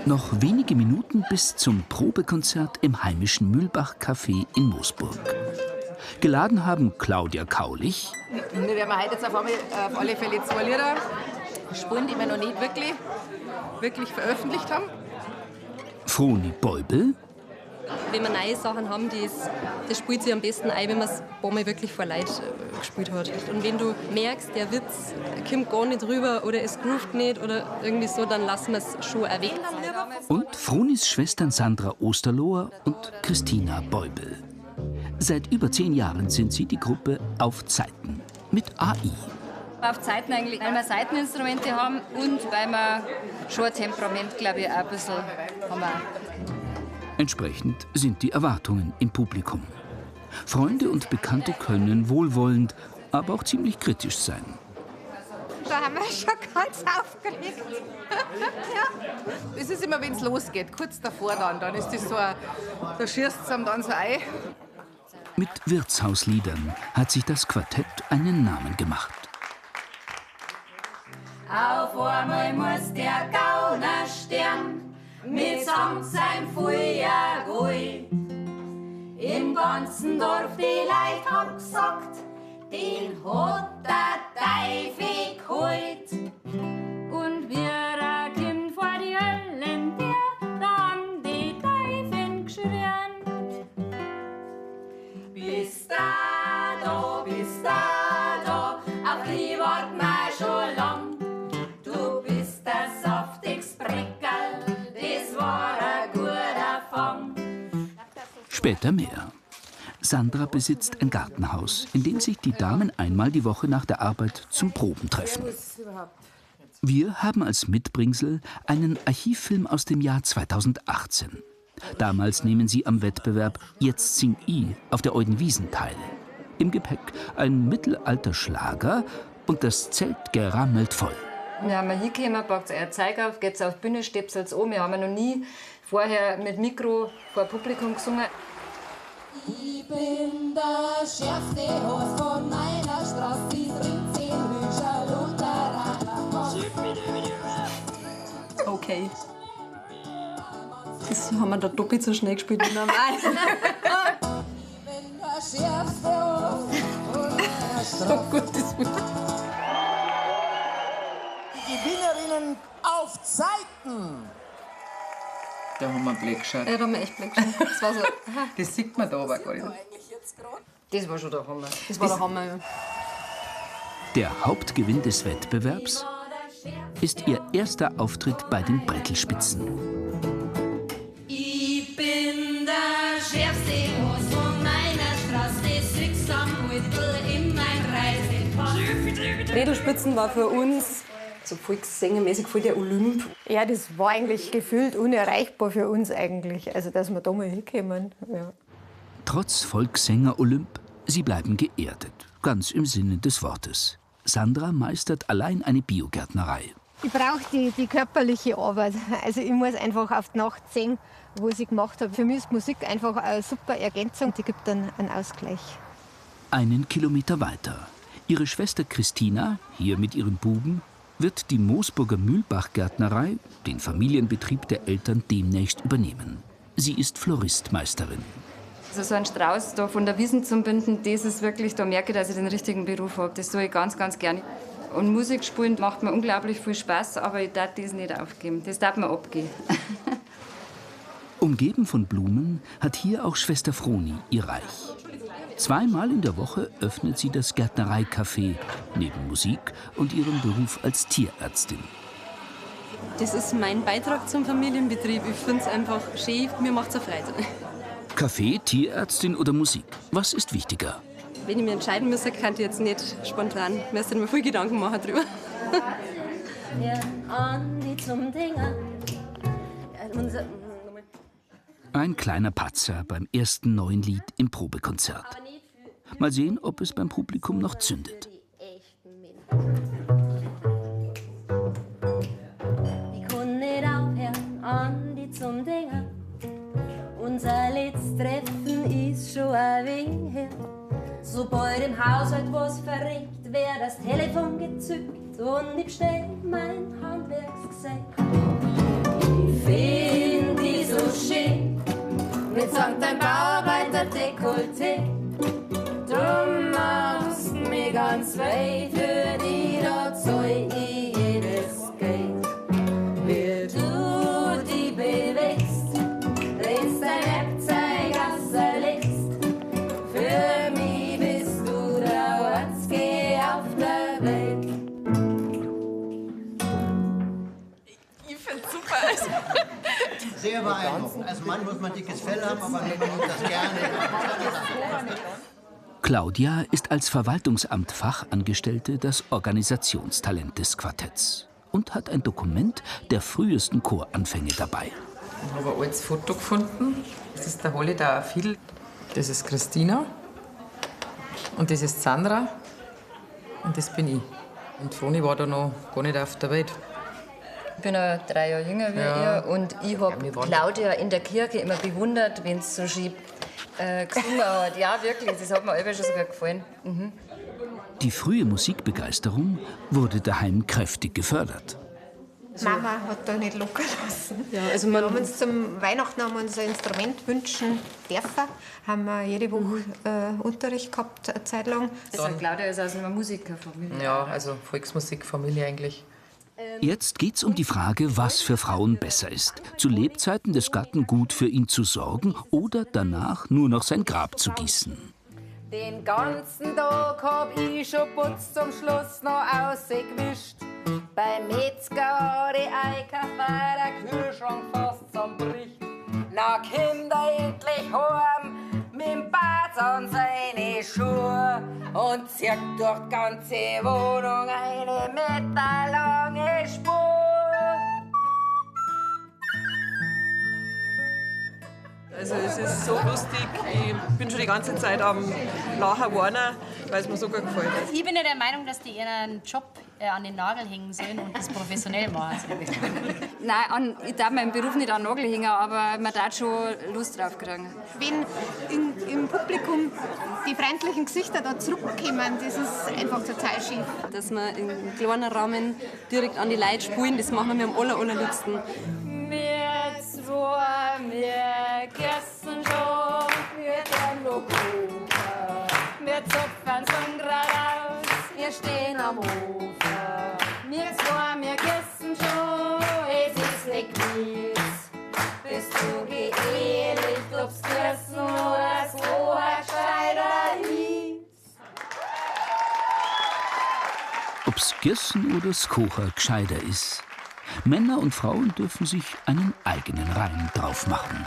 Noch wenige Minuten bis zum Probekonzert im heimischen Mühlbach-Café in Moosburg. Geladen haben Claudia Kaulich. Wir werden heute jetzt auf alle Fälle 2 Lieder spielen, die wir noch nicht wirklich veröffentlicht haben. Froni Beubel. Wenn wir neue Sachen haben, das spielt sich am besten ein, wenn man es ein paar Mal wirklich vor Leuten gespielt hat. Und wenn du merkst, der Witz kommt gar nicht rüber oder es groovt nicht oder irgendwie so, dann lassen wir es schon auch weg. Und Fronis Schwestern Sandra Osterloher und Christina Beubel. Seit über 10 Jahren sind sie die Gruppe Auf Zeiten mit AI. Auf Zeiten eigentlich, weil wir Saiteninstrumente haben und weil wir schon ein Temperament, glaube ich, auch ein bisschen haben. Entsprechend sind die Erwartungen im Publikum. Freunde und Bekannte können wohlwollend, aber auch ziemlich kritisch sein. Da haben wir schon ganz aufgeregt. Ja. Es ist immer, wenn es losgeht, kurz davor dann ist das so da schießt es dann so ein. Mit Wirtshausliedern hat sich das Quartett einen Namen gemacht. Auf einmal muss der Gaunerstern mit samt sein Feuer gehen. Im ganzen Dorf die Leute haben gesagt, den hat der Teufel geholt. Und wir ein Kind vor die Höllen, da haben die Teufel geschrien. Bis da, auf die wart wir schon lang. Du bist der saftigste Breckerl, das war ein guter Fang. Später mehr. Sandra besitzt ein Gartenhaus, in dem sich die Damen einmal die Woche nach der Arbeit zum Proben treffen. Wir haben als Mitbringsel einen Archivfilm aus dem Jahr 2018. Damals nehmen sie am Wettbewerb Jetzt sing I auf der Eudenwiesen teil. Im Gepäck ein Mittelalter-Schlager und das Zelt gerammelt voll. Wir haben hingekommen, packt euer Zeug auf, geht auf die Bühne, stöpselt an. Wir haben ja noch nie vorher mit Mikro vor Publikum gesungen. Ich bin der schärfste Horst von meiner Straße, die trinkt 10 Rüscherl und Okay. Das haben wir da doppelt so schnell gespielt wie normal. Ich bin der schärfste Horst von meiner Straße. Oh Gottes Willen. Gewinnerinnen auf Zeiten. Da haben wir Black geschaut. Ja, da haben wir echt Black geschaut. Das war so. Das sieht man da aber gar nicht. Das war schon der Hammer. Das war der Hammer, ja. Der Hauptgewinn des Wettbewerbs ist ihr erster Auftritt bei den Brettelspitzen. Ich bin der schärfste Horst von meiner Straße, das kriegst am Gürtel in mein Reisepass. Brettelspitzen war für uns so volkssängermäßig voll der Olymp. Ja, das war eigentlich gefühlt unerreichbar für uns eigentlich. Also, dass wir da mal hinkommen. Ja. Trotz Volkssänger Olymp, sie bleiben geerdet, ganz im Sinne des Wortes. Sandra meistert allein eine Biogärtnerei. Ich brauche die körperliche Arbeit. Also ich muss einfach auf die Nacht sehen, was ich gemacht habe. Für mich ist Musik einfach eine super Ergänzung. Die gibt dann einen Ausgleich. Einen Kilometer weiter. Ihre Schwester Christina, hier mit ihren Buben, wird die Moosburger Mühlbach-Gärtnerei, den Familienbetrieb der Eltern, demnächst übernehmen. Sie ist Floristmeisterin. Also so einen Strauß da von der Wiesn zum Binden, das ist wirklich, da merke ich, dass ich den richtigen Beruf habe. Das tue ich ganz, ganz gerne. Und Musik spielen macht mir unglaublich viel Spaß, aber ich darf das nicht aufgeben. Das darf mir abgehen. Umgeben von Blumen hat hier auch Schwester Froni ihr Reich. 2-mal in der Woche öffnet sie das Gärtnereicafé neben Musik und ihrem Beruf als Tierärztin. Das ist mein Beitrag zum Familienbetrieb. Ich finde es einfach schön, mir macht es Freude. Kaffee, Tierärztin oder Musik? Was ist wichtiger? Wenn ich mich entscheiden müsste, kann ich jetzt nicht spontan. Ich müsste mir viel Gedanken machen drüber. Ja, Andi zum Dinger. Ein kleiner Patzer beim ersten neuen Lied im Probekonzert. Mal sehen, ob es beim Publikum noch zündet. Ich kann nicht aufhören, Andi zum Dinger. Unser letztes Treffen ist schon ein wenig her. Sobald im Haushalt was verregt, wär das Telefon gezückt und ich bestell mein Handwerksgesell. mit samt dein Bauarbeiter-Dekolleté. Du machst mich ganz weit, für die da zahl ich jedes Geld. Wie du die bewegst, drehst dein Werkzeug aus der Licht. Für mich bist du der Einzige auf der Welt. Ich find's super. Sehr beeindruckend. Als Mann muss man dickes Fell haben, aber man nimmt das gerne. Claudia ist als Verwaltungsamt Fachangestellte das Organisationstalent des Quartetts und hat ein Dokument der frühesten Choranfänge dabei. Ich habe ein altes Foto gefunden. Das ist der Holiday Fiedel. Das ist Christina. Und das ist Sandra. Und das bin ich. Und Froni war da noch gar nicht auf der Welt. Ich bin noch 3 Jahre jünger wie ihr und ich habe Claudia in der Kirche immer bewundert, wenn es so schieb gesungen hat. Ja, wirklich, das hat mir selber schon sogar gefallen. Mhm. Die frühe Musikbegeisterung wurde daheim kräftig gefördert. Mama hat da nicht locker lassen. Ja, also Wir haben uns zum Weihnachten haben wir uns ein Instrument wünschen dürfen. Haben wir jede Woche Unterricht gehabt, eine Zeit lang. Also Claudia ist aus einer Musikerfamilie. Ja, also Volksmusikfamilie eigentlich. Jetzt geht's um die Frage, was für Frauen besser ist. Zu Lebzeiten des Gatten gut für ihn zu sorgen oder danach nur noch sein Grab zu gießen. Den ganzen Tag hab ich schon Putz zum Schluss noch ausgewischt. Beim Metzger hat ich eingekauft, weil der Kühlschrank fast zusammenbricht. Na, Kinder endlich heim, mit'm Bart an seine Schuhe und zieht durch die ganze Wohnung eine meterlange Spur. Also es ist so lustig, ich bin schon die ganze Zeit am Lachen warnen, weil es mir so gut gefällt. Ich bin ja der Meinung, dass die ihren Job an den Nagel hängen sollen und das professionell machen sollen. Nein, ich darf meinen Beruf nicht an den Nagel hängen, aber man darf schon Lust drauf kriegen. Wenn im Publikum die freundlichen Gesichter da zurückkommen, das ist einfach total schief. Dass wir in kleinen Rahmen direkt an die Leute spielen, das machen wir am allerliebsten. Wir zwei, wir küssen schon, wir tun noch Kuchen. Wir zupfen zum geradeaus, wir stehen am Ufer. Wir zwei, wir küssen schon, es ist nicht mies. Bist du geehelicht, ob's küssen oder das Ohr gescheiter hieß. Ob's Girsen oder Skocher gescheiter ist. Männer und Frauen dürfen sich einen eigenen Reim drauf machen.